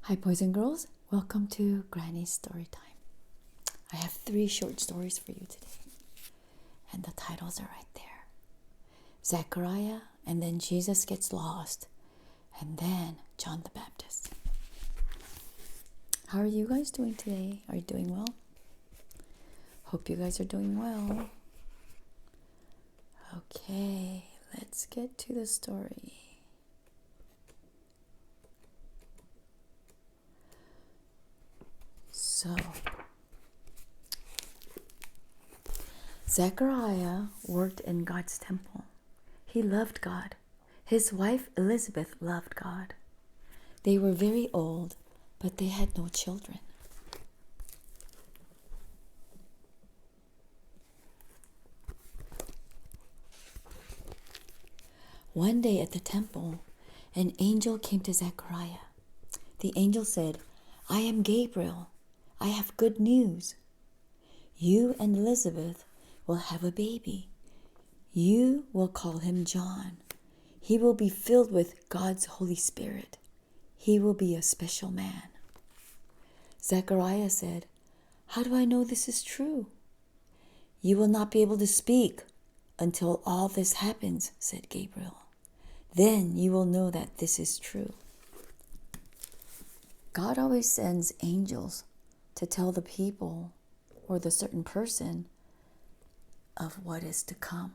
Hi boys and girls, welcome to Granny's Story Time. I have 3 short stories for you today, and the titles are right there. Zachariah, and then Jesus gets lost, and then John the Baptist. How are you guys doing today? Are you doing well? Hope you guys are doing well. Okay, let's get to the story. So, Zechariah worked in God's temple. He loved God. His wife Elizabeth loved God. They were very old, but they had no children. One day at the temple, an angel came to Zechariah. The angel said, "I am Gabriel. I have good news. You and Elizabeth will have a baby. You will call him John. He will be filled with God's Holy Spirit. He will be a special man." Zechariah said, "How do I know this is true?" "You will not be able to speak until all this happens," said Gabriel. "Then you will know that this is true." God always sends angels to tell the people or the certain person of what is to come.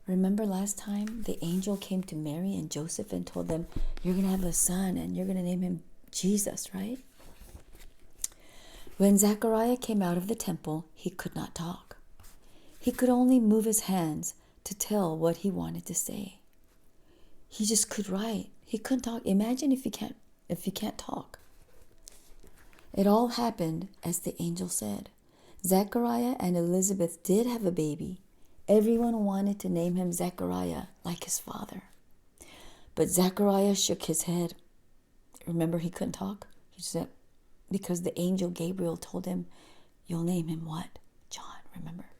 Remember last time the angel came to Mary and Joseph and told them, "You're going to have a son and you're going to name him Jesus," right? When Zechariah came out of the temple, he could not talk. He could only move his hands to tell what he wanted to say. He just could write. He couldn't talk. Imagine if you can't talk. It all happened as the angel said. Zechariah and Elizabeth did have a baby. Everyone wanted to name him Zechariah, like his father. But Zechariah shook his head. Remember, he couldn't talk? He said, because the angel Gabriel told him, "You'll name him what? John," remember?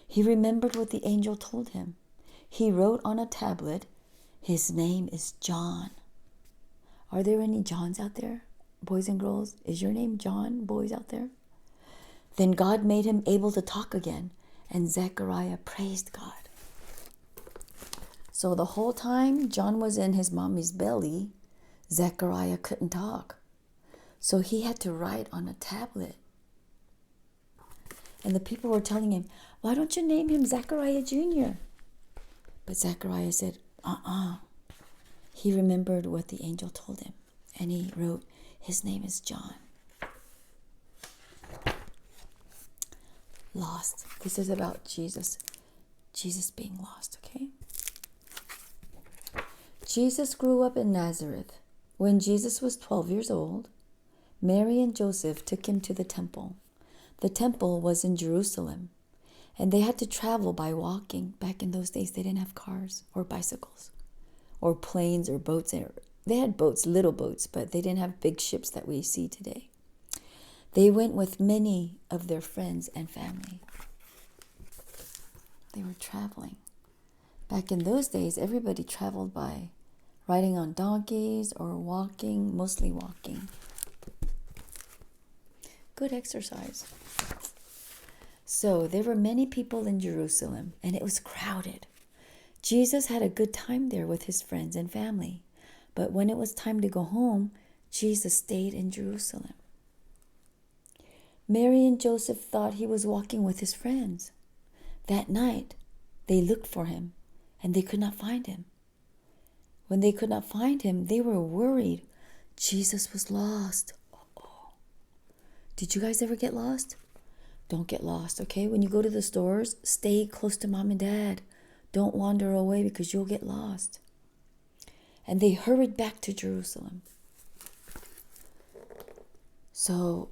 He remembered what the angel told him. He wrote on a tablet, "His name is John." Are there any Johns out there? Boys and girls, is your name John, boys out there? Then God made him able to talk again, and Zechariah praised God. So the whole time John was in his mommy's belly, Zechariah couldn't talk. So he had to write on a tablet. And the people were telling him, "Why don't you name him Zechariah Jr.?" But Zechariah said, He remembered what the angel told him, and he wrote, "His name is John." Lost. This is about Jesus being lost, okay? Jesus grew up in Nazareth. When Jesus was 12 years old, Mary and Joseph took him to the temple. The temple was in Jerusalem, and they had to travel by walking. Back in those days, they didn't have cars or bicycles or planes or boats. They had boats, little boats, but they didn't have big ships that we see today. They went with many of their friends and family. They were traveling. Back in those days, everybody traveled by riding on donkeys or walking, mostly walking. Good exercise. So there were many people in Jerusalem, and it was crowded. Jesus had a good time there with his friends and family. But when it was time to go home, Jesus stayed in Jerusalem. Mary and Joseph thought he was walking with his friends. That night, they looked for him, and they could not find him. When they could not find him, they were worried. Jesus was lost. Uh-oh. Did you guys ever get lost? Don't get lost, okay? When you go to the stores, stay close to mom and dad. Don't wander away because you'll get lost. And they hurried back to Jerusalem. So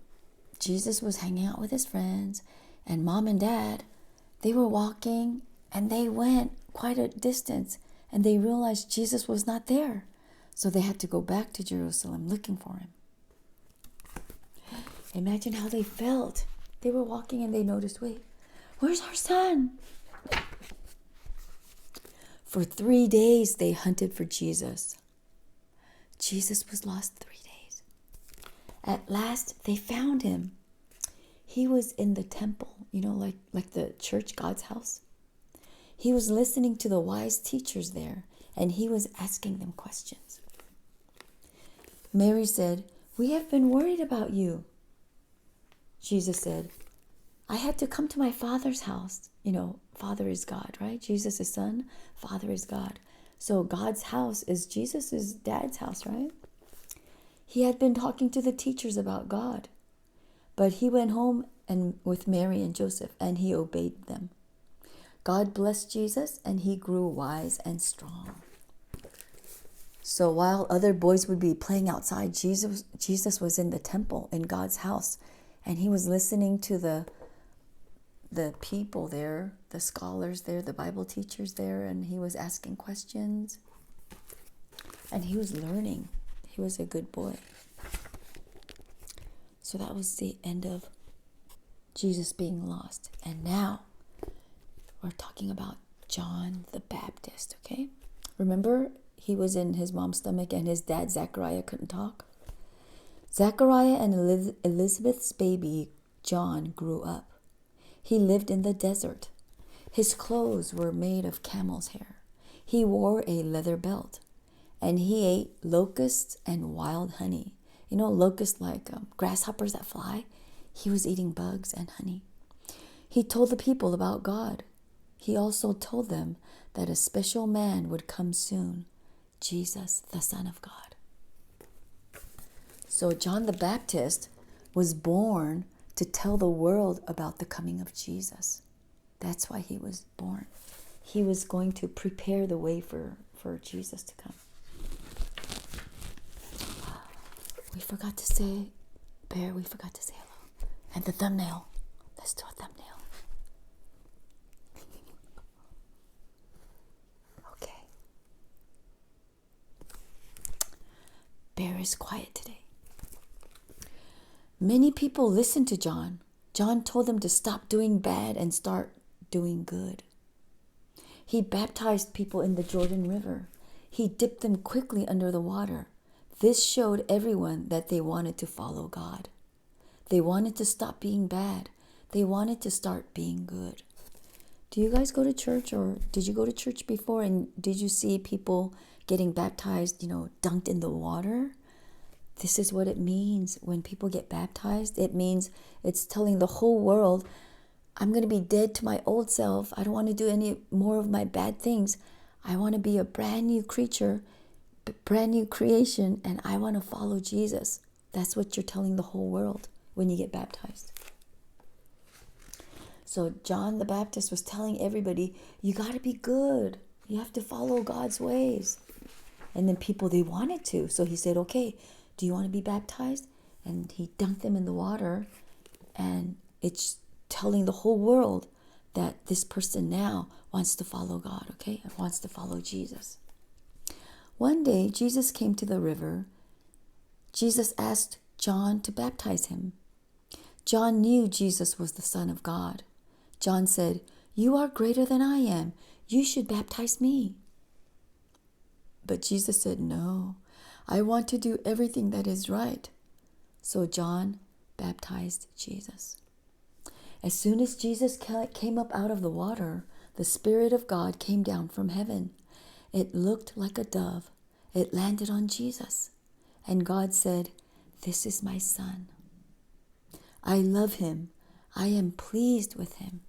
Jesus was hanging out with his friends, and mom and dad, they were walking, and they went quite a distance, and they realized Jesus was not there. So they had to go back to Jerusalem looking for him. Imagine how they felt. They were walking and they noticed, "Wait, where's our son?" For 3 days they hunted for Jesus. Jesus was lost 3 days. At last, they found him. He was in the temple, like the church, God's house. He was listening to the wise teachers there, and he was asking them questions. Mary said, "We have been worried about you." Jesus said, "I had to come to my Father's house." Father is God, right? Jesus is Son, Father is God. So God's house is Jesus' dad's house, right? He had been talking to the teachers about God, but he went home and with Mary and Joseph, and he obeyed them. God blessed Jesus, and he grew wise and strong. So while other boys would be playing outside, Jesus was in the temple in God's house, and he was listening to the people there, the scholars there, the Bible teachers there, and he was asking questions, and he was learning. He was a good boy. So that was the end of Jesus being lost. And now we're talking about John the Baptist, okay? Remember, he was in his mom's stomach and his dad, Zachariah, couldn't talk. Zachariah and Elizabeth's baby, John, grew up. He lived in the desert. His clothes were made of camel's hair. He wore a leather belt, and he ate locusts and wild honey. Locusts like grasshoppers that fly. He was eating bugs and honey. He told the people about God. He also told them that a special man would come soon, Jesus, the Son of God. So John the Baptist was born to tell the world about the coming of Jesus. That's why he was born. He was going to prepare the way for Jesus to come. We forgot to say hello. And the thumbnail. Let's do a thumbnail. Okay. Bear is quiet today. Many people listened to John. John told them to stop doing bad and start doing good. He baptized people in the Jordan River. He dipped them quickly under the water. This showed everyone that they wanted to follow God. They wanted to stop being bad. They wanted to start being good. Do you guys go to church, or did you go to church before, and did you see people getting baptized, dunked in the water? This is what it means when people get baptized. It means it's telling the whole world, I'm going to be dead to my old self. I don't want to do any more of my bad things. I want to be a brand new creature, brand new creation, and I want to follow Jesus. That's what you're telling the whole world when you get baptized. So John the Baptist was telling everybody, you got to be good. You have to follow God's ways. And then people, they wanted to. So he said, okay, do you want to be baptized? And he dunked them in the water, and it's telling the whole world that this person now wants to follow God, okay? And wants to follow Jesus. One day, Jesus came to the river. Jesus asked John to baptize him. John knew Jesus was the Son of God. John said, "You are greater than I am. You should baptize me." But Jesus said, "No, I want to do everything that is right." So John baptized Jesus. As soon as Jesus came up out of the water, the Spirit of God came down from heaven. It looked like a dove. It landed on Jesus. And God said, "This is my Son. I love him. I am pleased with him."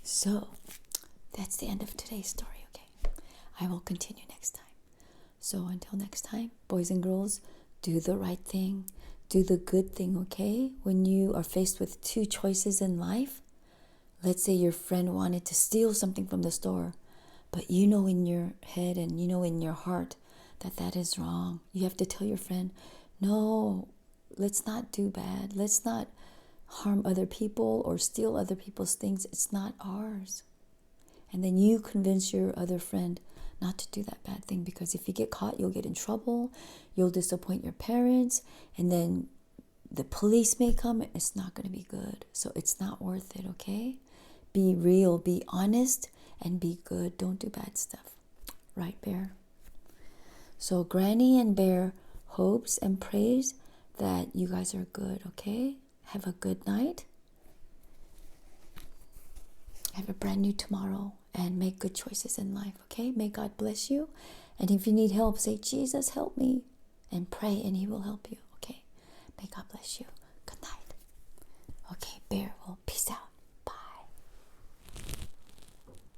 So, that's the end of today's story, okay? I will continue next time. So until next time, boys and girls, do the right thing. Do the good thing, okay? When you are faced with two choices in life, let's say your friend wanted to steal something from the store, but you know in your head and you know in your heart that that is wrong. You have to tell your friend, no, let's not do bad. Let's not harm other people or steal other people's things. It's not ours. And then you convince your other friend not to do that bad thing, because if you get caught, you'll get in trouble, you'll disappoint your parents, and then The police may come. It's not going to be good. So it's not worth it, okay? Be real, be honest, and be good. Don't do bad stuff. Right, Bear? So Granny and Bear hopes and prays that you guys are good, okay? Have a good night. Have a brand new tomorrow and make good choices in life, okay? May God bless you. And if you need help, say, Jesus, help me. And pray and he will help you, okay? May God bless you. Good night. Okay, Bear, well, peace out.